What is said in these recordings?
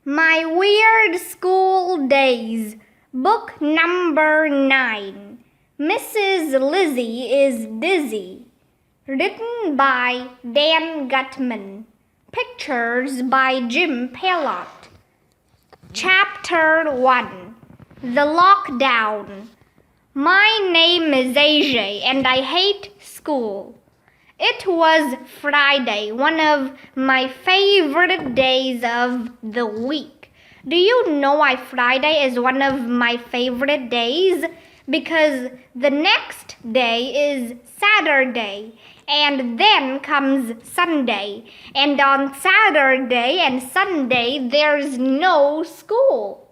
My Weird School Daze, Book Number 9. Mrs. Lizzy is Dizzy. Written by Dan Gutman. Pictures by Jim Pelot. Chapter 1. The Lockdown. My name is AJ and I hate school. It was Friday, one of my favorite days of the week. Do you know why Friday is one of my favorite days? Because the next day is Saturday, and then comes Sunday. And on Saturday and Sunday, there's no school.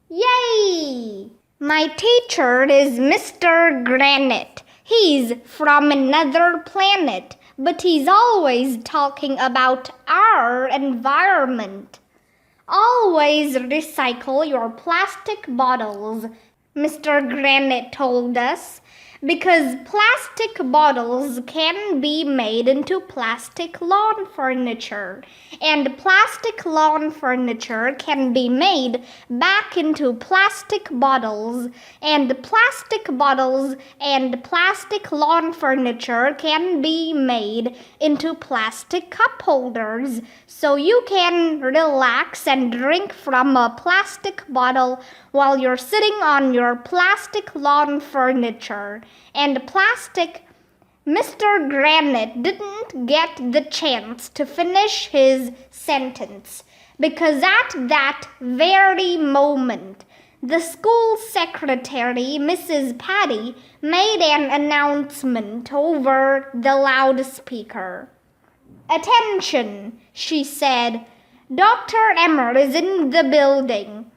Yay! My teacher is Mr. Granite. He's from another planet, but he's always talking about our environment. Always recycle your plastic bottles, Mr. Granite told us, because plastic bottles can be made into plastic lawn furniture, and plastic lawn furniture can be made back into plastic bottles, and plastic bottles and plastic lawn furniture can be made into plastic cup holders, so you can relax and drink from a plastic bottle while you're sitting on your plastic lawn furniture. And Mr. Granite didn't get the chance to finish his sentence because at that very moment, the school secretary, Mrs. Patty, made an announcement over the loudspeaker. "Attention," she said. "Dr. Emmer is in the building."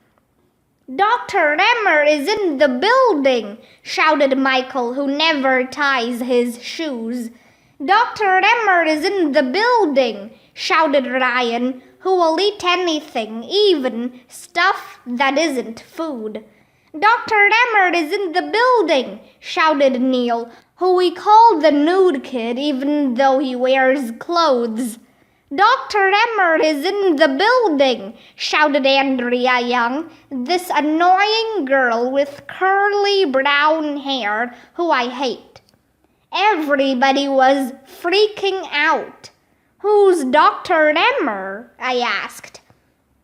"Dr. Emmer is in the building," shouted Michael, who never ties his shoes. "Dr. Emmer is in the building," shouted Ryan, who will eat anything, even stuff that isn't food. "Dr. Emmer is in the building," shouted Neil, who we call the nude kid even though he wears clothes. "Dr. Emmer is in the building," shouted Andrea Young, this annoying girl with curly brown hair who I hate. Everybody was freaking out. "Who's Dr. Emmer?" I asked.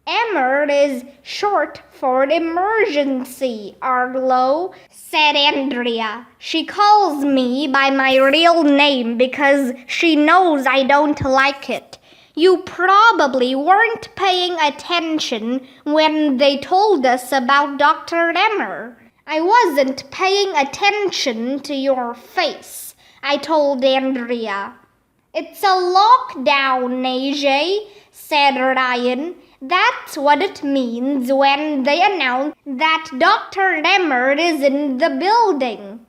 "Emmer is short for emergency, Arlo," said Andrea. "She calls me by my real name because she knows I don't like it. You probably weren't paying attention when they told us about Dr. Emmer." "I wasn't paying attention to your face," I told Andrea. "It's a lockdown, AJ," said Ryan. "That's what it means when they announce that Dr. Emmer is in the building."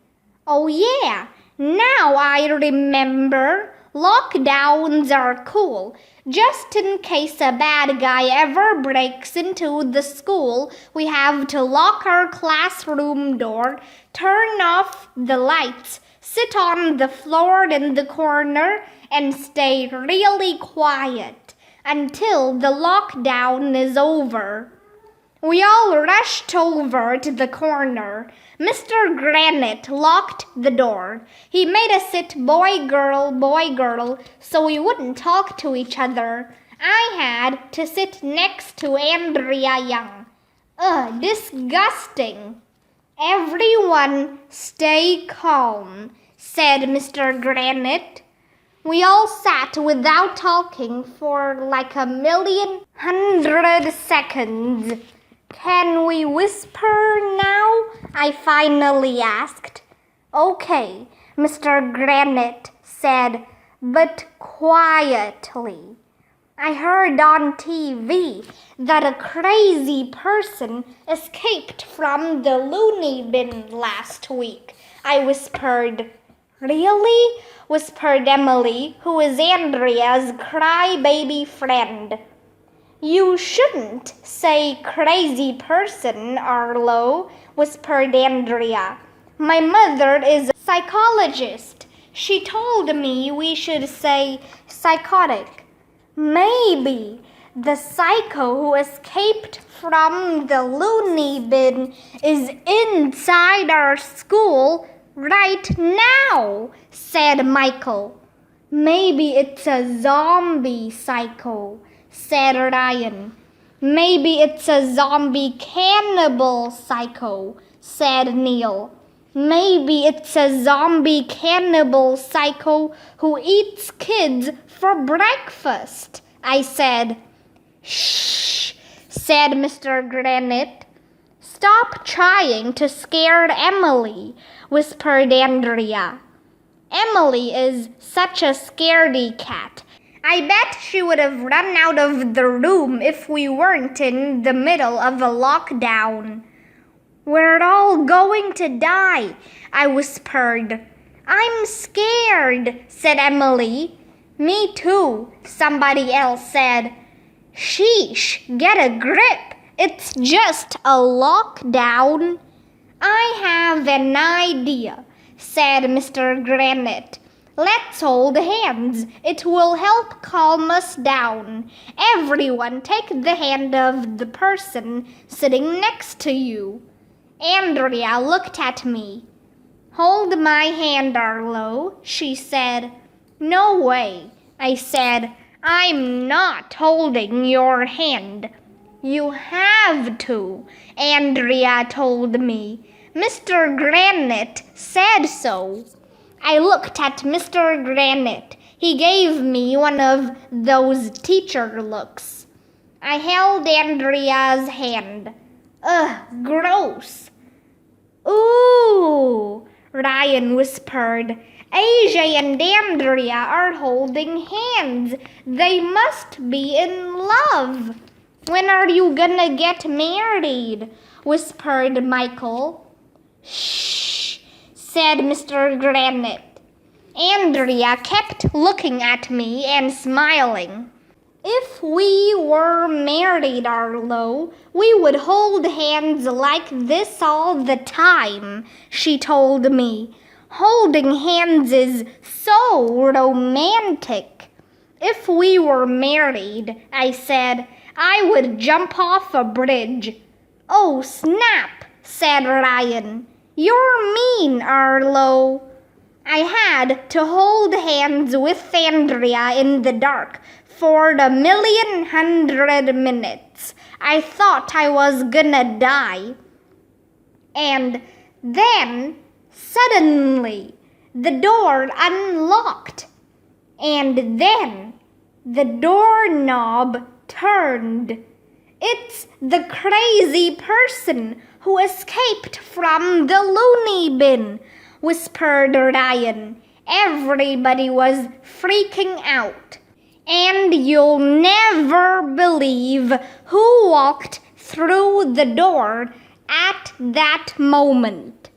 "Oh yeah, now I remember. Lockdowns are cool. Just in case a bad guy ever breaks into the school, we have to lock our classroom door, turn off the lights, sit on the floor in the corner, and stay really quiet until the lockdown is over." We all rushed over to the corner. Mr. Granite locked the door. He made us sit boy, girl, so we wouldn't talk to each other. I had to sit next to Andrea Young. Ugh, disgusting. "Everyone stay calm," said Mr. Granite. We all sat without talking for like 1,100,000 seconds. "Can we whisper now?" I finally asked. "Okay," Mr. Granite said, "but quietly. I heard on TV that a crazy person escaped from the loony bin last week," I whispered. "Really?" whispered Emily, who is Andrea's crybaby friend. "You shouldn't say crazy person, Arlo," whispered Andrea. "My mother is a psychologist. She told me we should say psychotic." "Maybe. the psycho who escaped from the loony bin is inside our school right now, said Michael. Maybe it's a zombie psycho, said Ryan. Maybe it's a zombie cannibal psycho, said Neil. Maybe it's a zombie cannibal psycho who eats kids for breakfast, I said. Shh, said Mr. Granite. Stop trying to scare Emily, whispered Andrea. Emily is such a scaredy cat. I bet she would have run out of the room if we weren't in the middle of a lockdown. We're all going to die, I whispered. I'm scared, said Emily. Me too, somebody else said. Sheesh, get a grip. It's just a lockdown. I have an idea, said Mr. Granite. Let's hold hands. It will help calm us down. Everyone take the hand of the person sitting next to you. Andrea looked at me. Hold my hand, Arlo, she said. No way, I said. I'm not holding your hand. You have to, Andrea told me. Mr. Granite said so. I looked at Mr. Granite. He gave me one of those teacher looks. I held Andrea's hand. Ugh, gross. Ooh, Ryan whispered. AJ and Andrea are holding hands. They must be in love. When are you gonna get married? Whispered Michael. Shh, said Mr. Granite. Andrea kept looking at me and smiling. If we were married, Arlo, we would hold hands like this all the time, she told me. Holding hands is so romantic. If we were married, I said, I would jump off a bridge. Oh, snap, said Ryan. You're mean, Arlo. I had to hold hands with Andrea in the dark for 1,100,000 minutes. I thought I was gonna die. And then, suddenly, the door unlocked. And then, the doorknob turned. It's the crazy person who escaped from the loony bin, whispered Ryan. Everybody was freaking out. And you'll never believe who walked through the door at that moment.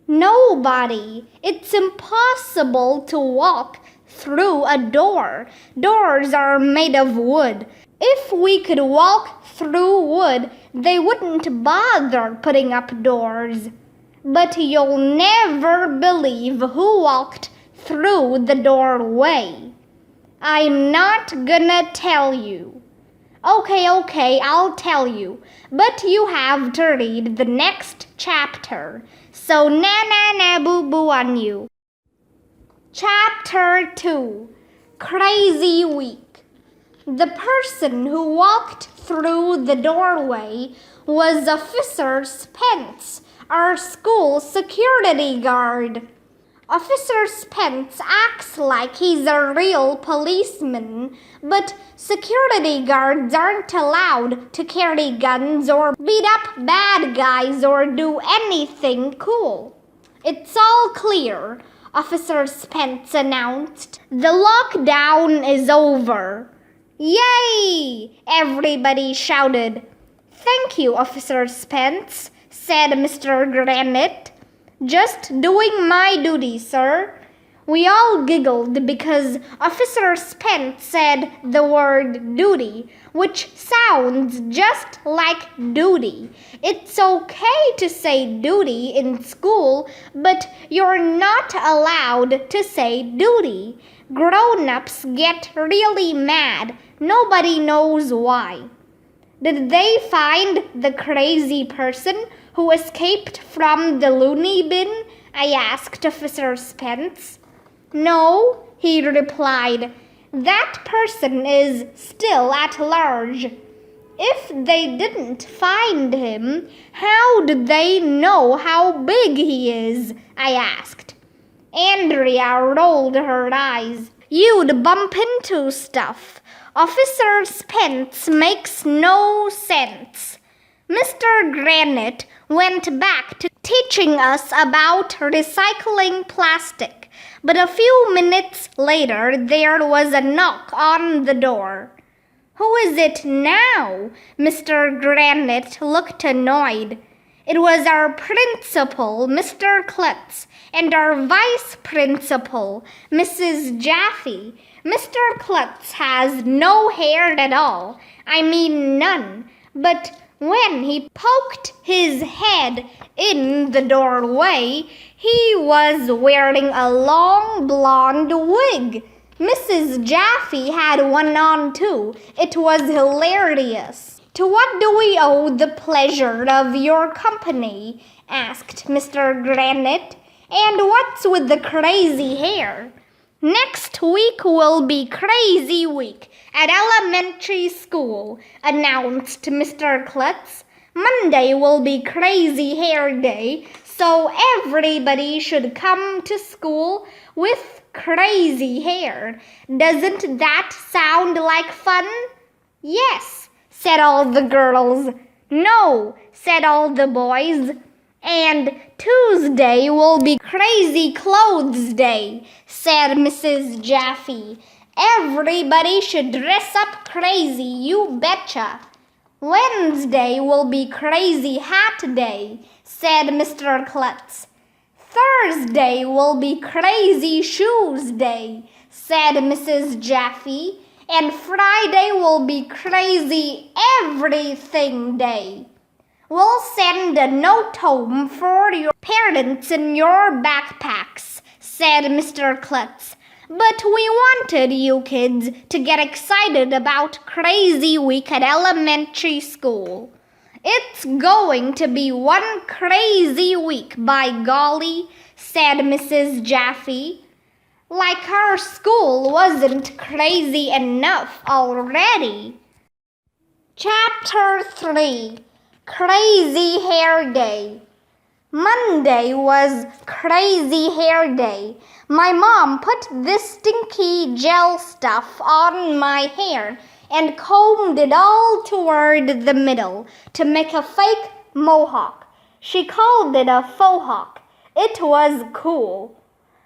Nobody. It's impossible to walk through a door. Doors are made of wood. If we could walk through wood, they wouldn't bother putting up doors. But you'll never believe who walked through the doorway. I'm not gonna tell you. Okay, I'll tell you. But you have to read the next chapter. So na-na-na-boo-boo on you. Chapter 2. Crazy Week. The person who walked through the doorway was Officer Spence, our school security guard. Officer Spence acts like he's a real policeman, but security guards aren't allowed to carry guns or beat up bad guys or do anything cool. It's all clear, Officer Spence announced. The lockdown is over. Yay! Everybody shouted. Thank you, Officer Spence, said Mr. Granite. Just doing my duty, sir. We all giggled because Officer Spence said the word duty, which sounds just like duty. It's okay to say duty in school, but you're not allowed to say duty. Grown-ups get really mad. Nobody knows why. Did they find the crazy person who escaped from the loony bin? I asked Officer Spence. No, he replied. That person is still at large. If they didn't find him, how did they know how big he is? I asked. Andrea rolled her eyes. You'd bump into stuff. Officer Spence makes no sense. Mr. Granite went back to teaching us about recycling plastic, but a few minutes later there was a knock on the door. Who is it now? Mr. Granite looked annoyed. It was our principal, Mr. Klutz, and our vice principal, Mrs. Jaffe. Mr. Klutz has no hair at all. I mean none. But when he poked his head in the doorway, he was wearing a long blonde wig. Mrs. Jaffe had one on too. It was hilarious. To what do we owe the pleasure of your company? Asked Mr. Granite. And what's with the crazy hair? Next week will be crazy week at elementary school, announced Mr. Klutz. Monday will be crazy hair day, so everybody should come to school with crazy hair. Doesn't that sound like fun? Yes, said all the girls. No, said all the boys. And Tuesday will be Crazy Clothes Day, said Mrs. Jaffe. Everybody should dress up crazy, you betcha. Wednesday will be Crazy Hat Day, said Mr. Klutz. Thursday will be Crazy Shoes Day, said Mrs. Jaffe. And Friday will be Crazy Everything Day. We'll send a note home for your parents in your backpacks, said Mr. Klutz. But we wanted you kids to get excited about Crazy Week at elementary school. It's going to be one crazy week, by golly, said Mrs. Jaffe. Like our school wasn't crazy enough already. Chapter 3. Crazy Hair Day. Monday was Crazy Hair Day. My mom put this stinky gel stuff on my hair and combed it all toward the middle to make a fake mohawk. She called it a faux hawk. It was cool.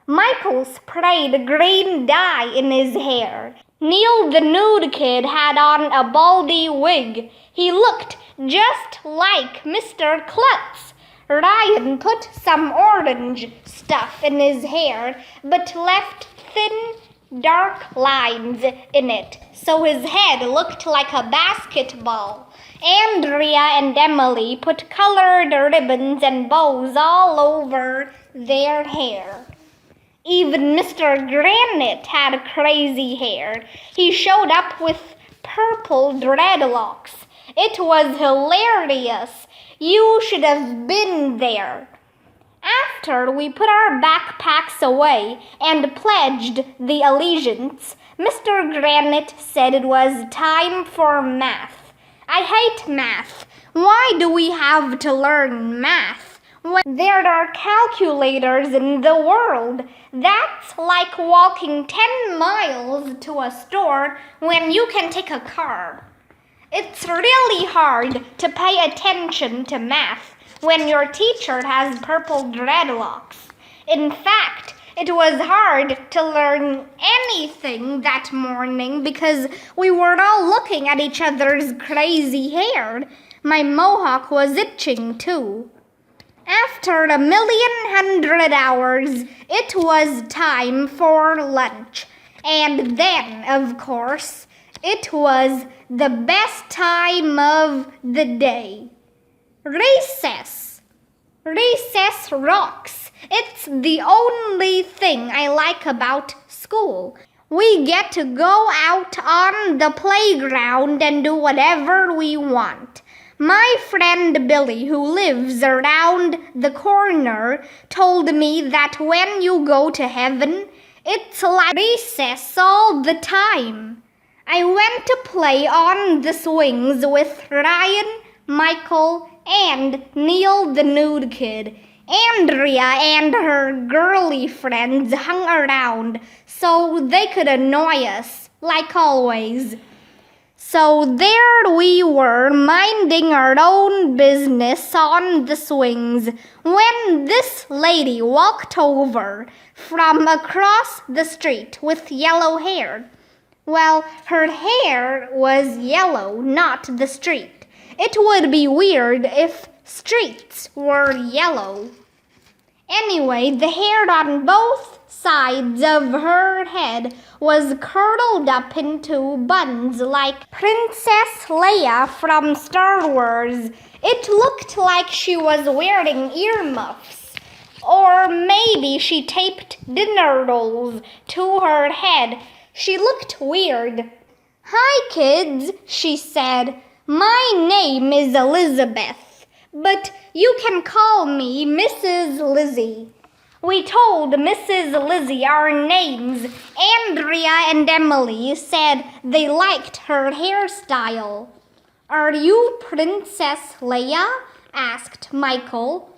Michael sprayed green dye in his hair. Neil the nude kid had on a baldy wig. He looked just like Mr. Klutz. Ryan put some orange stuff in his hair, but left thin, dark lines in it, so his head looked like a basketball. Andrea and Emily put colored ribbons and bows all over their hair. Even Mr. Granite had crazy hair. He showed up with purple dreadlocks. It was hilarious. You should have been there. After we put our backpacks away and pledged the allegiance, Mr. Granite said it was time for math. I hate math. Why do we have to learn math when there are calculators in the world? That's like walking 10 miles to a store when you can take a car. It's really hard to pay attention to math when your teacher has purple dreadlocks. In fact, it was hard to learn anything that morning because we were all looking at each other's crazy hair. My mohawk was itching too. After 1,100,000 hours, it was time for lunch. And then, of course, it was the best time of the day. Recess. Recess rocks. It's the only thing I like about school. We get to go out on the playground and do whatever we want. My friend Billy, who lives around the corner, told me that when you go to heaven, it's like recess all the time. I went to play on the swings with Ryan, Michael, and Neil the nude kid. Andrea and her girly friends hung around so they could annoy us, like always. So there we were, minding our own business on the swings, when this lady walked over from across the street with yellow hair. Well, her hair was yellow, not the street. It would be weird if streets were yellow. Anyway, the hair on both sides of her head was curled up into buns like Princess Leia from Star Wars. It looked like she was wearing earmuffs. Or maybe she taped dinner rolls to her head. She looked weird. "Hi, kids," she said. "My name is Elizabeth, but you can call me Mrs. Lizzy." We told Mrs. Lizzy our names. Andrea and Emily said they liked her hairstyle. "Are you Princess Leia?" asked Michael.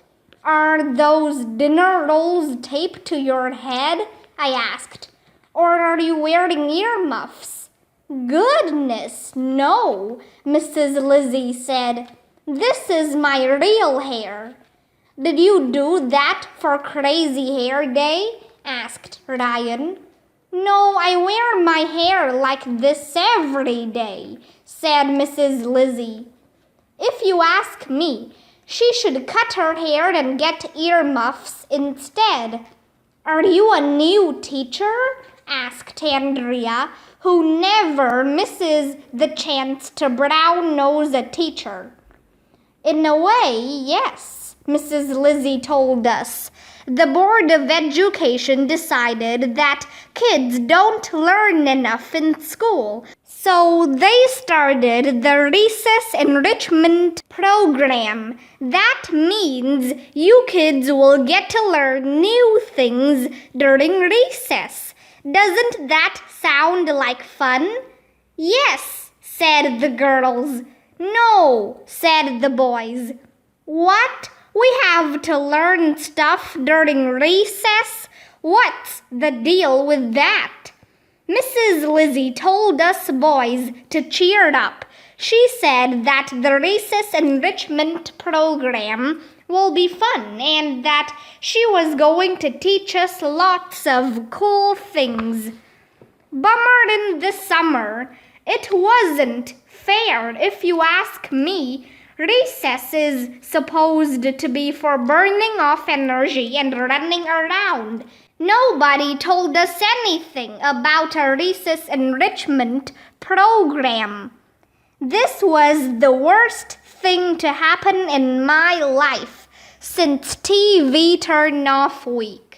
"Are those dinner rolls taped to your head?" I asked. "Or are you wearing earmuffs?" "Goodness, no," Mrs. Lizzy said. "This is my real hair." "Did you do that for Crazy Hair Day?" asked Ryan. "No, I wear my hair like this every day," said Mrs. Lizzy. "If you ask me, she should cut her hair and get earmuffs instead." "Are you a new teacher?" asked Andrea, who never misses the chance to brown-nose a teacher. "In a way, yes," Mrs. Lizzy told us. "The Board of Education decided that kids don't learn enough in school, so they started the Recess Enrichment Program. That means you kids will get to learn new things during recess. Doesn't that sound like fun?" "Yes," said the girls. "No," said the boys. "What? We have to learn stuff during recess? What's the deal with that?" Mrs. Lizzy told us boys to cheer up. She said that the Recess Enrichment Program will be fun and that she was going to teach us lots of cool things. Bummer in the summer. It wasn't fair, if you ask me. Recess is supposed to be for burning off energy and running around. Nobody told us anything about a recess enrichment program. This was the worst thing to happen in my life since TV turn-off week.